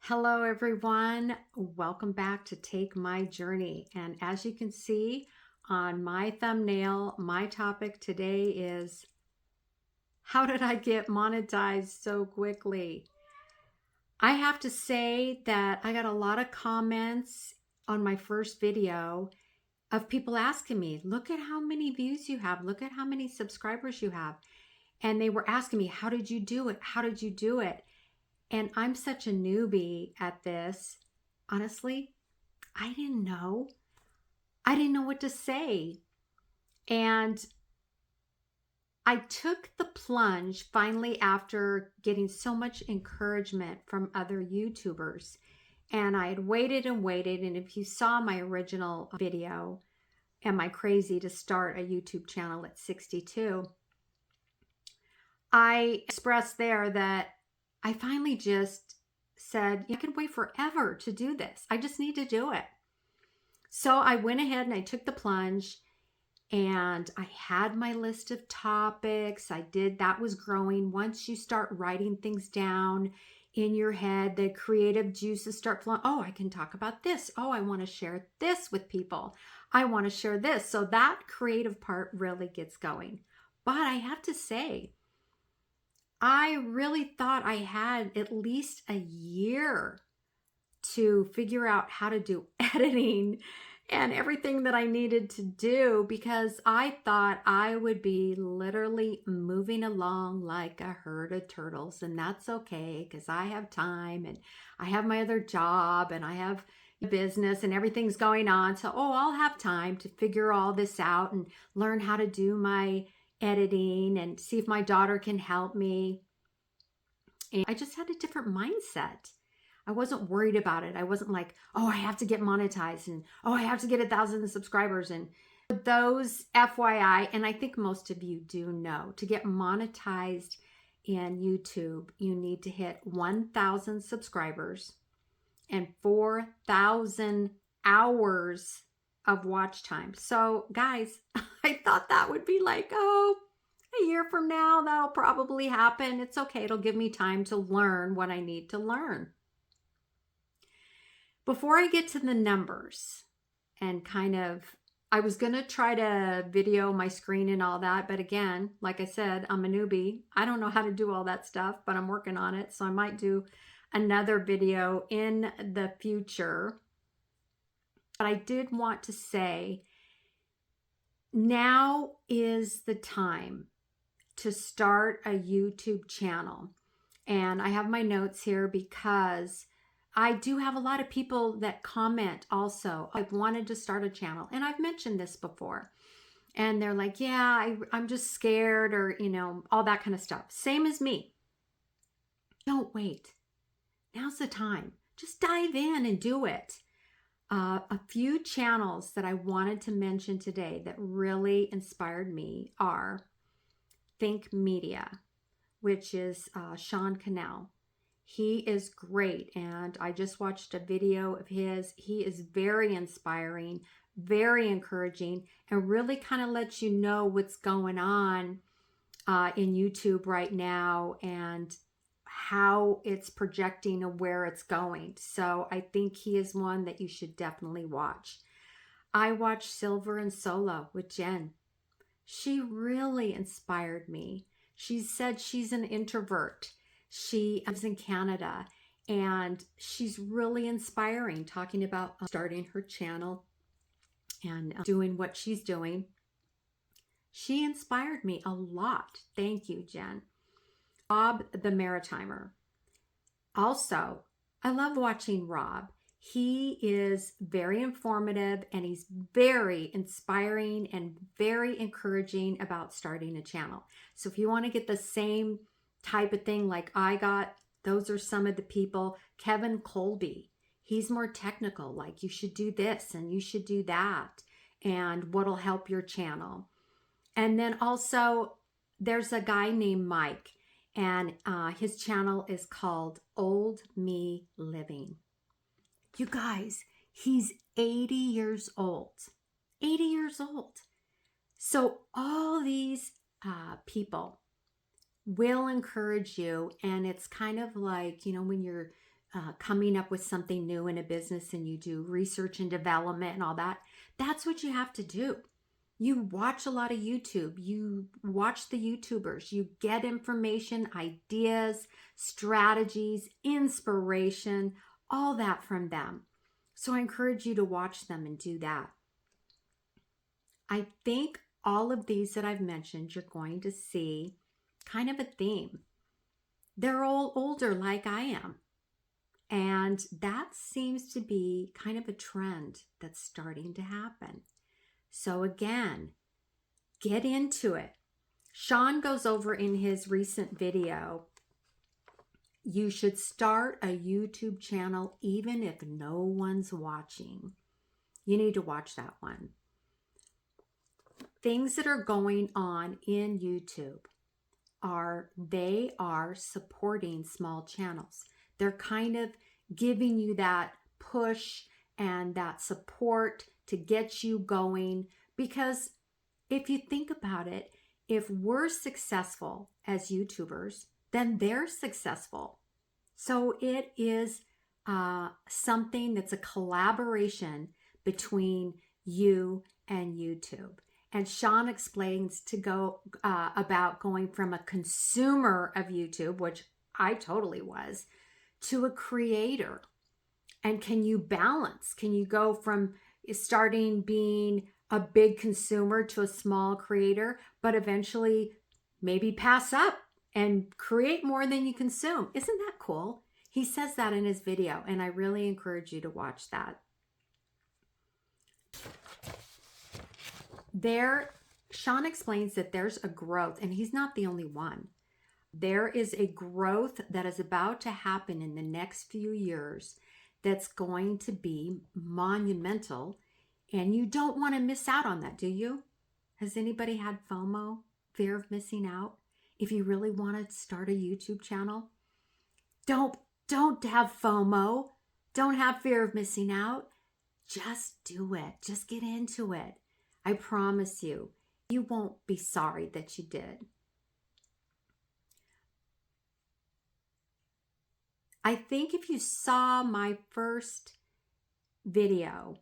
Hello, everyone. Welcome back to Take My Journey. And as you can see on my thumbnail, my topic today is how did I get monetized so quickly? I have to say that I got a lot of comments on my first video of people asking me, look at how many views you have, look at how many subscribers you have. And they were asking me, how did you do it? How did you do it? And I'm such a newbie at this. Honestly, I didn't know. I didn't know what to say. And I took the plunge finally after getting so much encouragement from other YouTubers. And I had waited and waited. And if you saw my original video, Am I Crazy to Start a YouTube Channel at 62? I expressed there that I finally just said, I can wait forever to do this. I just need to do it. So I went ahead and I took the plunge and I had my list of topics. That was growing. Once you start writing things down in your head, the creative juices start flowing. Oh, I can talk about this. Oh, I want to share this with people. I want to share this. So that creative part really gets going. But I have to say, I really thought I had at least a year to figure out how to do editing and everything that I needed to do because I thought I would be literally moving along like a herd of turtles. And that's okay because I have time and I have my other job and I have business and everything's going on. So, I'll have time to figure all this out and learn how to do my editing and see if my daughter can help me. And I just had a different mindset. I wasn't worried about it. I wasn't like, I have to get monetized and I have to get 1,000 subscribers. And those FYI, and I think most of you do know, to get monetized in YouTube, you need to hit 1,000 subscribers and 4,000 hours of watch time. So guys, I thought that would be like, a year from now, that'll probably happen. It's okay. It'll give me time to learn what I need to learn. Before I get to the numbers and I was going to try to video my screen and all that. But again, like I said, I'm a newbie. I don't know how to do all that stuff, but I'm working on it. So I might do another video in the future. But I did want to say, now is the time to start a YouTube channel. And I have my notes here because I do have a lot of people that comment also. I've wanted to start a channel and I've mentioned this before. And they're like, yeah, I'm just scared or, all that kind of stuff. Same as me. Don't wait. Now's the time. Just dive in and do it. A few channels that I wanted to mention today that really inspired me are Think Media, which is Sean Cannell. He is great, and I just watched a video of his. He is very inspiring, very encouraging, and really kind of lets you know what's going on in YouTube right now and how it's projecting and where it's going. So I think he is one that you should definitely watch. I watched Silver and Solo with Jen. She really inspired me. She said she's an introvert. She lives in Canada and she's really inspiring, talking about starting her channel and doing what she's doing. She inspired me a lot. Thank you, Jen. Rob the Maritimer. Also, I love watching Rob. He is very informative and he's very inspiring and very encouraging about starting a channel. So if you want to get the same type of thing like I got, those are some of the people. Kevin Colby, he's more technical, like you should do this and you should do that and what'll help your channel. And then also there's a guy named Mike and his channel is called Old Me Living. You guys, he's 80 years old. 80 years old. So all these people will encourage you. And it's kind of like, when you're coming up with something new in a business and you do research and development and all that, that's what you have to do. You watch a lot of YouTube, you watch the YouTubers, you get information, ideas, strategies, inspiration, all that from them. So I encourage you to watch them and do that. I think all of these that I've mentioned, you're going to see kind of a theme. They're all older like I am. And that seems to be kind of a trend that's starting to happen. So again, get into it. Sean goes over in his recent video, you should start a YouTube channel even if no one's watching. You need to watch that one. Things that are going on in YouTube they are supporting small channels. They're kind of giving you that push and that support to get you going, because if you think about it, if we're successful as YouTubers, then they're successful. So it is something that's a collaboration between you and YouTube. And Sean explains to go about going from a consumer of YouTube, which I totally was, to a creator. And can you balance? Can you go from starting being a big consumer to a small creator, but eventually maybe pass up and create more than you consume? Isn't that cool? He says that in his video, and I really encourage you to watch that. Sean explains that there's a growth, and he's not the only one. There is a growth that is about to happen in the next few years that's going to be monumental, and you don't want to miss out on that, do you? Has anybody had FOMO, fear of missing out? If you really want to start a YouTube channel, don't have FOMO. Don't have fear of missing out. Just do it. Just get into it. I promise you, you won't be sorry that you did. I think if you saw my first video,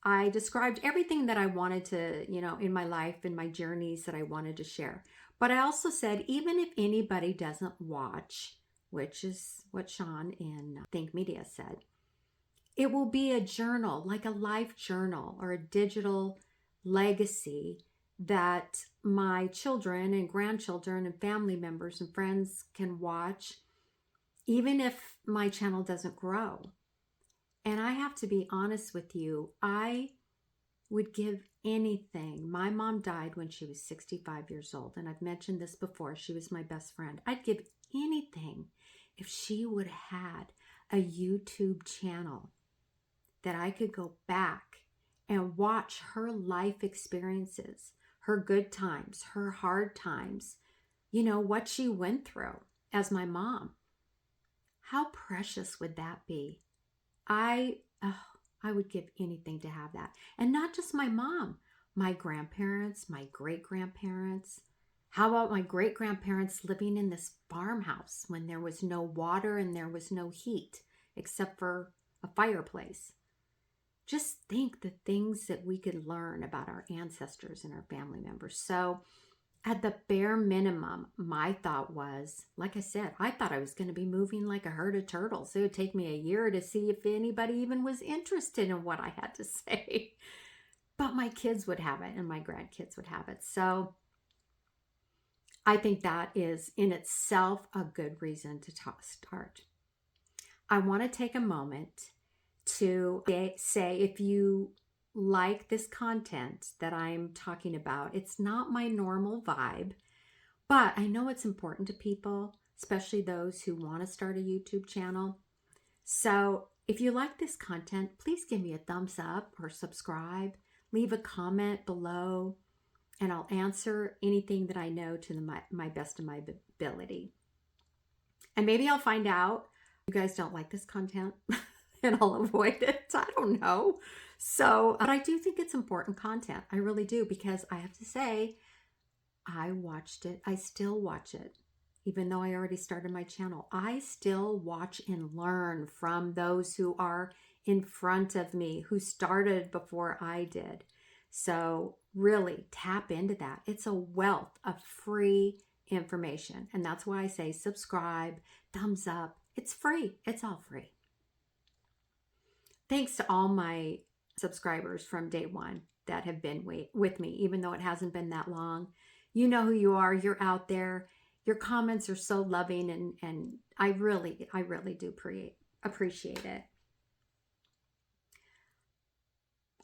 I described everything that I wanted to, in my life and my journeys that I wanted to share. But I also said, even if anybody doesn't watch, which is what Sean in Think Media said, it will be a journal, like a life journal or a digital legacy that my children and grandchildren and family members and friends can watch, even if my channel doesn't grow. And I have to be honest with you, I would give anything. My mom died when she was 65 years old, and I've mentioned this before. She was my best friend. I'd give anything if she would have had a YouTube channel that I could go back and watch her life experiences, her good times, her hard times, what she went through as my mom. How precious would that be? I would give anything to have that. And not just my mom, my grandparents, my great-grandparents. How about my great-grandparents living in this farmhouse when there was no water and there was no heat except for a fireplace? Just think the things that we could learn about our ancestors and our family members. So at the bare minimum, my thought was, like I said, I thought I was going to be moving like a herd of turtles. It would take me a year to see if anybody even was interested in what I had to say. But my kids would have it and my grandkids would have it. So I think that is in itself a good reason to start. I want to take a moment to say, if you like this content that I'm talking about, it's not my normal vibe, but I know it's important to people, especially those who want to start a YouTube channel. So if you like this content, please give me a thumbs up or subscribe, leave a comment below, and I'll answer anything that I know to my best of my ability. And maybe I'll find out you guys don't like this content and I'll avoid it. I don't know. So, but I do think it's important content. I really do, because I have to say, I watched it. I still watch it. even though I already started my channel. I still watch and learn from those who are in front of me, who started before I did. So really tap into that. It's a wealth of free information. And that's why I say subscribe, thumbs up. It's free. It's all free. Thanks to all my subscribers from day one that have been with me, even though it hasn't been that long. You know who you are. You're out there. Your comments are so loving, and I really do appreciate it.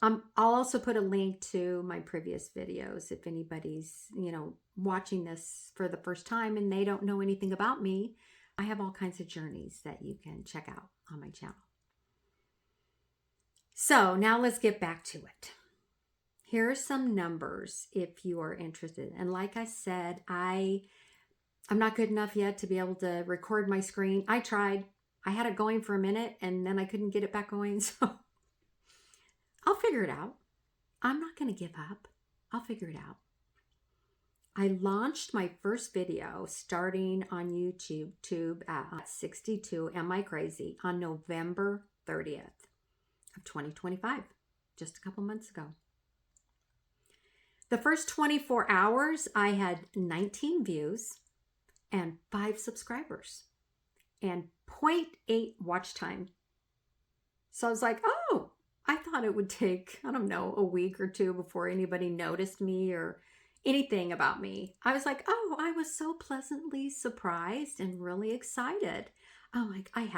I'll also put a link to my previous videos if anybody's, watching this for the first time and they don't know anything about me. I have all kinds of journeys that you can check out on my channel. So now let's get back to it. Here are some numbers if you are interested. And like I said, I'm not good enough yet to be able to record my screen. I tried. I had it going for a minute and then I couldn't get it back going. So I'll figure it out. I'm not going to give up. I'll figure it out. I launched my first video starting on YouTube at 62 Am I Crazy on November 30th of 2025, just a couple months ago. The first 24 hours, I had 19 views and 5 subscribers and 0.8 watch time. So I was like, oh, I thought it would take, I don't know, a week or two before anybody noticed me or anything about me. I was like, oh, I was so pleasantly surprised and really excited. I'm like, I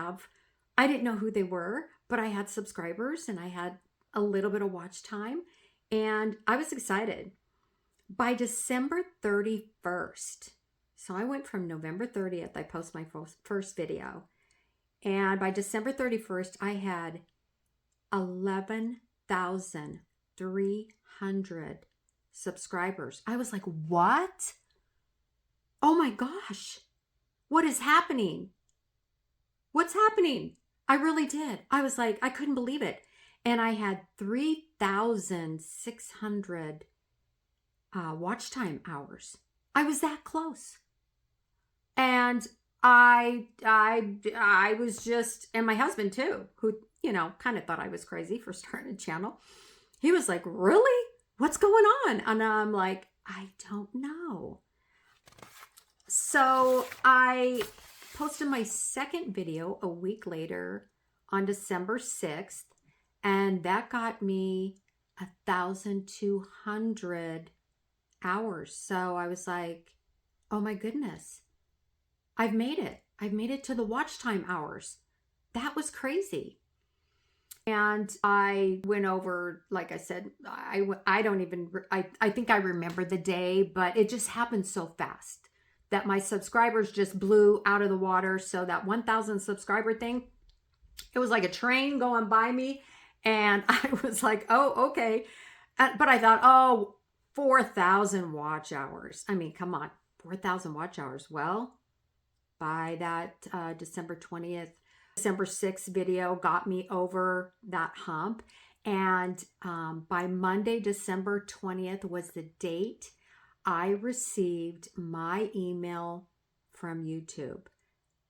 didn't know who they were, but I had subscribers and I had a little bit of watch time and I was excited. By December 31st, so I went from November 30th, I posted my first video, and by December 31st, I had 11,300 subscribers. I was like, what? Oh my gosh, what is happening? What's happening? I really did. I was like, I couldn't believe it. And I had 3,600 watch time hours. I was that close. And I was just, and my husband too, who, kind of thought I was crazy for starting a channel. He was like, really? What's going on? And I'm like, I don't know. So I posted my second video a week later on December 6th, and that got me 1,200 hours. So I was like, oh my goodness, I've made it. I've made it to the watch time hours. That was crazy. And I went over, like I said, I think I remember the day, but it just happened so fast that my subscribers just blew out of the water. So that 1,000 subscriber thing, it was like a train going by me. And I was like, oh, okay. But I thought, oh, 4,000 watch hours. I mean, come on, 4,000 watch hours. Well, by that December 6th video got me over that hump. And by Monday, December 20th was the date I received my email from YouTube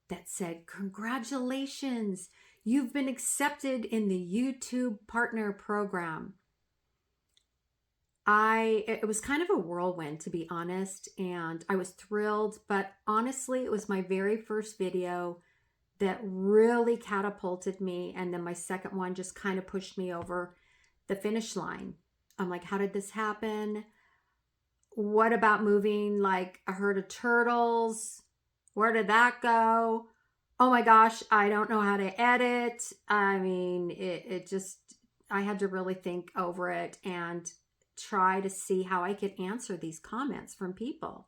that said, congratulations, you've been accepted in the YouTube Partner Program. It was kind of a whirlwind, to be honest, and I was thrilled, but honestly, it was my very first video that really catapulted me, and then my second one just kind of pushed me over the finish line. I'm like, how did this happen? What about moving like a herd of turtles? Where did that go? Oh my gosh, I don't know how to edit. I mean, it just, I had to really think over it and try to see how I could answer these comments from people.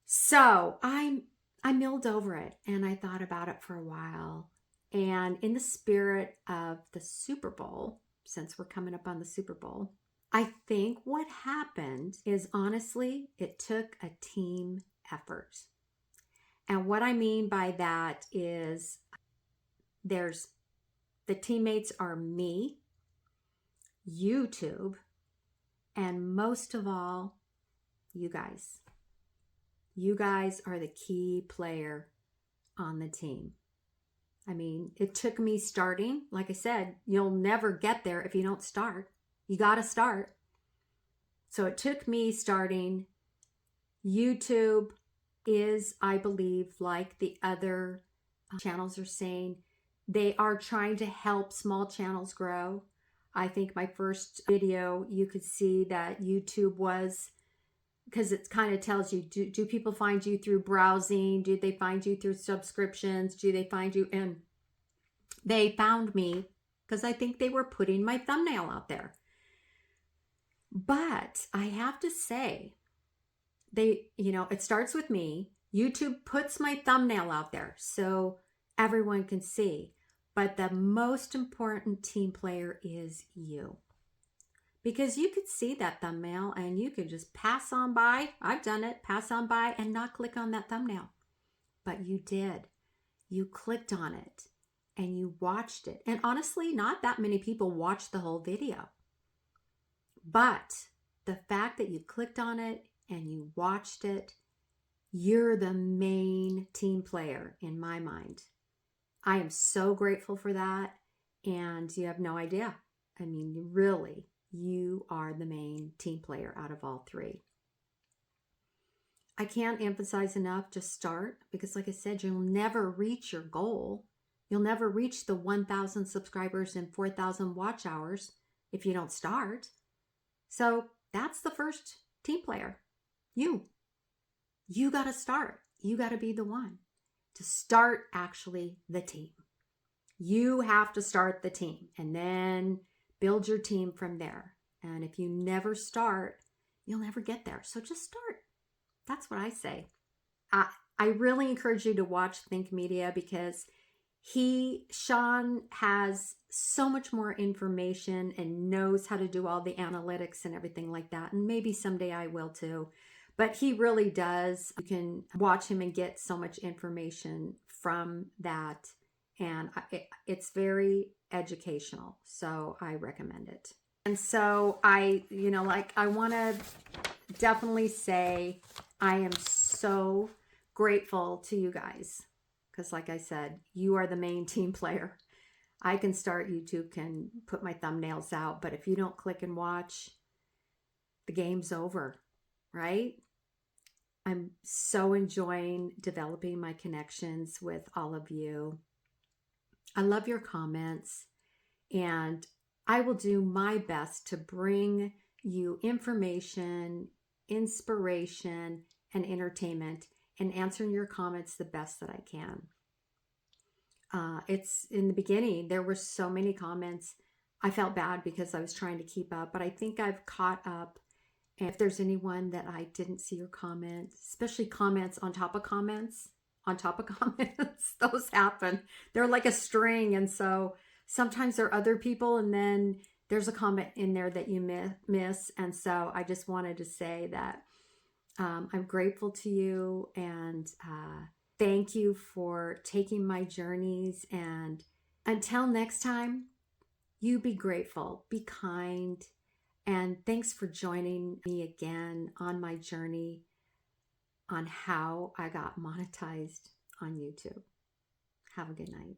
So I milled over it and I thought about it for a while. And in the spirit of the Super Bowl, since we're coming up on the Super Bowl, I think what happened is, honestly, it took a team effort. And what I mean by that is the teammates are me, YouTube, and most of all, you guys. You guys are the key player on the team. I mean, it took me starting. Like I said, you'll never get there if you don't start. You got to start. So it took me starting. YouTube is, I believe, like the other channels are saying, they are trying to help small channels grow. I think my first video, you could see that YouTube was, because it kind of tells you, do people find you through browsing? Do they find you through subscriptions? Do they find you? And they found me because I think they were putting my thumbnail out there. But I have to say, it starts with me. YouTube puts my thumbnail out there so everyone can see. But the most important team player is you. Because you could see that thumbnail and you could just pass on by. I've done it, pass on by and not click on that thumbnail. But you did. You clicked on it and you watched it. And honestly, not that many people watched the whole video. But the fact that you clicked on it and you watched it, you're the main team player in my mind. I am so grateful for that. And you have no idea. I mean, really, you are the main team player out of all three. I can't emphasize enough, just start, because like I said, you'll never reach your goal. You'll never reach the 1,000 subscribers and 4,000 watch hours if you don't start. So that's the first team player. You got to start. You got to be the one to start actually the team. You have to start the team and then build your team from there. And if you never start, you'll never get there. So just start. That's what I say. I really encourage you to watch Think Media because Sean has so much more information and knows how to do all the analytics and everything like that. And maybe someday I will too. But he really does. You can watch him and get so much information from that. And it's very educational. So I recommend it. And so I want to definitely say I am so grateful to you guys. Because like I said, you are the main team player. I can start, YouTube can put my thumbnails out. But if you don't click and watch, the game's over, right? I'm so enjoying developing my connections with all of you. I love your comments. And I will do my best to bring you information, inspiration, and entertainment and answering your comments the best that I can. It's in the beginning, there were so many comments. I felt bad because I was trying to keep up, but I think I've caught up. And if there's anyone that I didn't see your comment, especially comments on top of comments, those happen. They're like a string. And so sometimes there are other people and then there's a comment in there that you miss. And so I just wanted to say that I'm grateful to you and thank you for taking my journeys. And until next time, you be grateful, be kind, and thanks for joining me again on my journey on how I got monetized on YouTube. Have a good night.